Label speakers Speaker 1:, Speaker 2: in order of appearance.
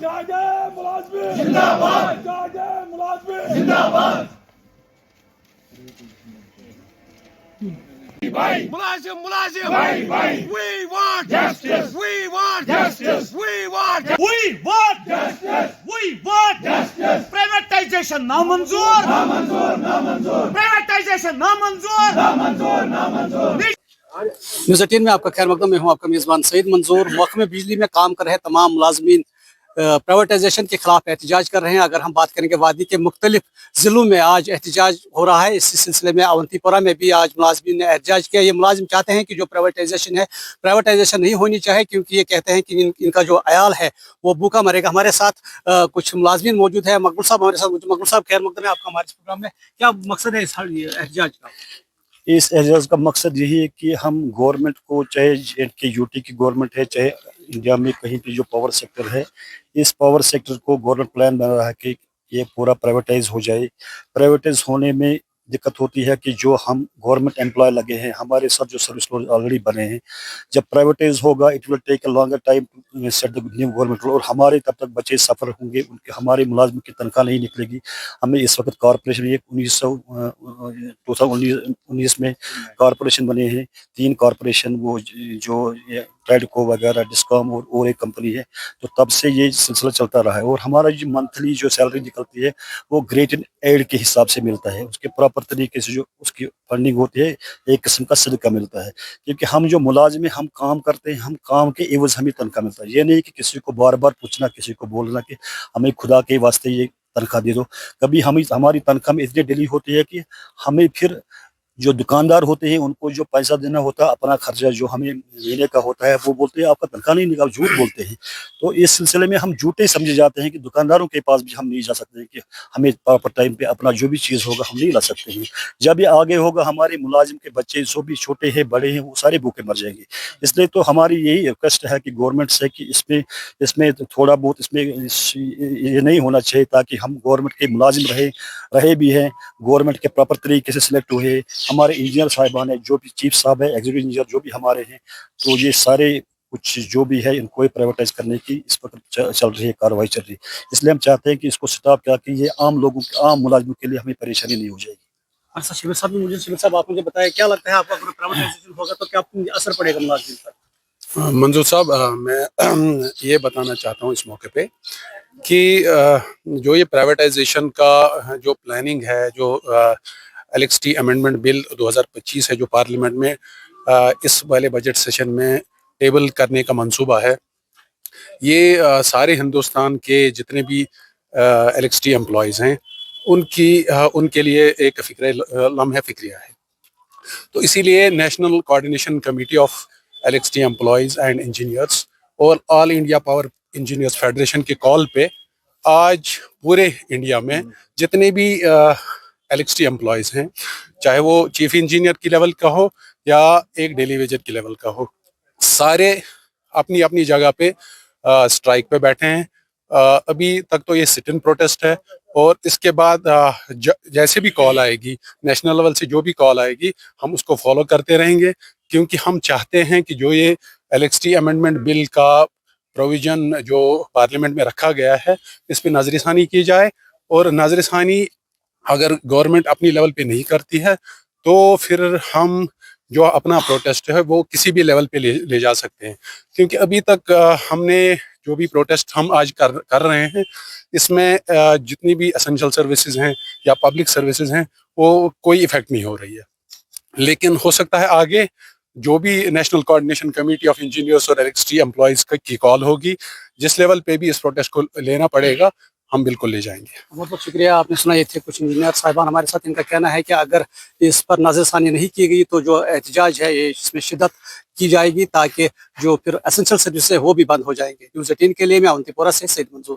Speaker 1: جاگے ملازمین زندہ باد جاگے ملازمین زندہ باد
Speaker 2: ملازم ملازم
Speaker 1: we want justice
Speaker 2: we want
Speaker 1: justice
Speaker 2: we want
Speaker 3: We want
Speaker 1: justice
Speaker 3: we want
Speaker 1: justice
Speaker 3: privatization نامنظور
Speaker 1: نامنظور نامنظور
Speaker 3: privatization نامنظور
Speaker 1: نامنظور نامنظور
Speaker 4: نیوز 18 میں آپ کا خیر مقدم، میں ہوں آپ کا میزبان سعید منظور۔ محکمہ بجلی میں کام کر رہے تمام ملازمین پرائیویٹائزیشن کے خلاف احتجاج کر رہے ہیں۔ اگر ہم بات کریں کہ وادی کے مختلف ضلعوں میں آج احتجاج ہو رہا ہے، اسی سلسلے میں اونتی پورہ میں بھی آج ملازمین نے احتجاج کیا۔ یہ ملازم چاہتے ہیں کہ جو پرائیویٹائزیشن ہے، پرائیویٹائزیشن نہیں ہونی چاہے، کیونکہ یہ کہتے ہیں کہ ان کا جو عیال ہے وہ بھوکا مرے گا۔ ہمارے ساتھ کچھ ملازمین موجود ہیں۔ مقبول صاحب ہمارے ساتھ موجود۔ مقبول صاحب خیر مقدم ہے آپ کا ہمارے پروگرام میں۔ کیا مقصد ہے اس احتجاج کا؟
Speaker 5: اس اعزاز کا مقصد یہی ہے کہ ہم گورنمنٹ کو، چاہے JNK-UT کی گورنمنٹ ہے، چاہے انڈیا میں کہیں بھی جو پاور سیکٹر ہے، اس پاور سیکٹر کو گورنمنٹ پلان بنا رہا ہے کہ یہ پورا پرائیویٹائز ہو جائے۔ پرائیویٹائز ہونے میں دقت ہوتی ہے کہ جو ہم گورنمنٹ امپلائی لگے ہیں، ہمارے ساتھ جو سروس لوگ آلریڈی بنے ہیں، جب پرائیویٹائز ہوگا it will take a longer time set the new government, اور ہمارے تب تک بچے سفر ہوں گے، ان کے ہمارے ملازم کی تنخواہ نہیں نکلے گی۔ ہمیں اس وقت کارپوریشن 2019 میں کارپوریشن بنے ہیں، 3 کارپوریشن، وہ جو ٹریڈکو وغیرہ، ڈسکام اور ایک کمپنی ہے، تو تب سے یہ سلسلہ چلتا رہا ہے۔ اور ہمارا جو منتھلی جو سیلری نکلتی ہے وہ گریٹ ان ایڈ کے حساب سے ملتا ہے، اس کے پراپر طریقے سے جو اس کی فنڈنگ ہوتی ہے، ایک قسم کا صدقہ ملتا ہے۔ کیونکہ ہم جو ملازم ہیں، ہم کام کرتے ہیں، ہم کام کے عوض ہمیں تنخواہ ملتا ہے۔ یہ نہیں کہ کسی کو بار بار پوچھنا، کسی کو بولنا کہ ہمیں خدا کے واسطے یہ تنخواہ دے دو۔ کبھی ہماری تنخواہ میں اتنی ڈیلی ہوتی ہے کہ ہمیں پھر جو دکاندار ہوتے ہیں ان کو جو پیسہ دینا ہوتا ہے، اپنا خرچہ جو ہمیں لینے کا ہوتا ہے، وہ بولتے ہیں آپ کا تنخواہ نہیں نکال، جھوٹ بولتے ہیں۔ تو اس سلسلے میں ہم جھوٹے سمجھے جاتے ہیں کہ دکانداروں کے پاس بھی ہم نہیں جا سکتے ہیں کہ ہمیں پراپر ٹائم پہ اپنا جو بھی چیز ہوگا ہم نہیں لا سکتے ہیں۔ جب یہ آگے ہوگا، ہمارے ملازم کے بچے جو بھی چھوٹے ہیں بڑے ہیں، وہ سارے بھوکے مر جائیں گے۔ اس لیے تو ہماری یہی ریکویسٹ ہے کہ گورنمنٹ سے کہ اس میں تھوڑا بہت یہ نہیں ہونا چاہیے، تاکہ ہم گورنمنٹ کے ملازم رہے بھی ہیں، گورنمنٹ کے پراپر طریقے سے سلیکٹ ہوئے۔ ہمارے انجینئر صاحبان ہیں، جو بھی چیف صاحب ہے، ایگزیکٹو انجینئر جو بھی ہمارے ہیں، تو یہ سارے کچھ جو بھی ہے ان کو پرائیویٹائز کرنے کی اس وقت چل رہی ہے، کارروائی چل رہی ہے۔ اس لیے ہم چاہتے ہیں کہ اس کو سٹاپ کیا کہ یہ عام لوگوں، عام ملازموں کے لیے ہمیں پریشانی نہیں ہو جائے گی۔
Speaker 4: اچھا شبیر صاحب آپ مجھے بتائیں، کیا لگتا ہے آپ کو اگر پرائیویٹائزیشن ہوگا تو کیا اثر پڑے گا ملازمین پر؟
Speaker 6: منظور صاحب، میں یہ بتانا چاہتا ہوں اس موقع پہ کہ جو یہ پرائیویٹائزیشن کا جو پلاننگ ہے، جو LXT امینڈمنٹ بل 2025 ہے، جو پارلیمنٹ میں اس والے بجٹ سیشن میں ٹیبل کرنے کا منصوبہ ہے، یہ سارے ہندوستان کے جتنے بھی LXT امپلائیز ہیں ان کے لیے ایک لمحہ فکریہ ہے۔ تو اسی لیے national coordination committee of LXT employees and engineers اور آل انڈیا پاور انجینئرس فیڈریشن کے کال پہ آج پورے انڈیا میں جتنے بھی LXT امپلائیز ہیں، چاہے وہ چیف انجینئر کی لیول کا ہو یا ایک ڈیلی ویجر کی لیول کا ہو، سارے اپنی اپنی جگہ پہ اسٹرائک پہ بیٹھے ہیں۔ ابھی تک تو یہ سٹ ان پروٹیسٹ ہے، اور اس کے بعد جیسے بھی کال آئے گی، نیشنل لیول سے جو بھی کال آئے گی، ہم اس کو فالو کرتے رہیں گے، کیونکہ ہم چاہتے ہیں کہ جو یہ LXT امینڈمنٹ بل کا پروویژن جو پارلیمنٹ میں رکھا گیا ہے، اس پہ نظر ثانی کی جائے، اور نظر ثانی اگر گورنمنٹ اپنی لیول پہ نہیں کرتی ہے تو پھر ہم جو اپنا پروٹیسٹ ہے وہ کسی بھی لیول پہ لے جا سکتے ہیں۔ کیونکہ ابھی تک ہم نے جو بھی پروٹیسٹ ہم آج کر رہے ہیں، اس میں جتنی بھی اسینشل سروسز ہیں یا پبلک سروسز ہیں، وہ کوئی ایفیکٹ نہیں ہو رہی ہے۔ لیکن ہو سکتا ہے آگے جو بھی national coordination committee of engineers اور LXT امپلائیز کی کال ہوگی، جس لیول پہ بھی اس پروٹیسٹ کو لینا پڑے گا، ہم بالکل لے جائیں گے۔
Speaker 4: بہت بہت شکریہ۔ آپ نے سنا، یہ تھے کچھ انجینئر صاحبان ہمارے ساتھ۔ ان کا کہنا ہے کہ اگر اس پر نظر ثانی نہیں کی گئی تو جو احتجاج ہے اس میں شدت کی جائے گی، تاکہ جو پھر اسینشل سروس ہے وہ بھی بند ہو جائیں گے۔ نیوز 18 کے لیے میں اونتی پورہ سے سعید منظور۔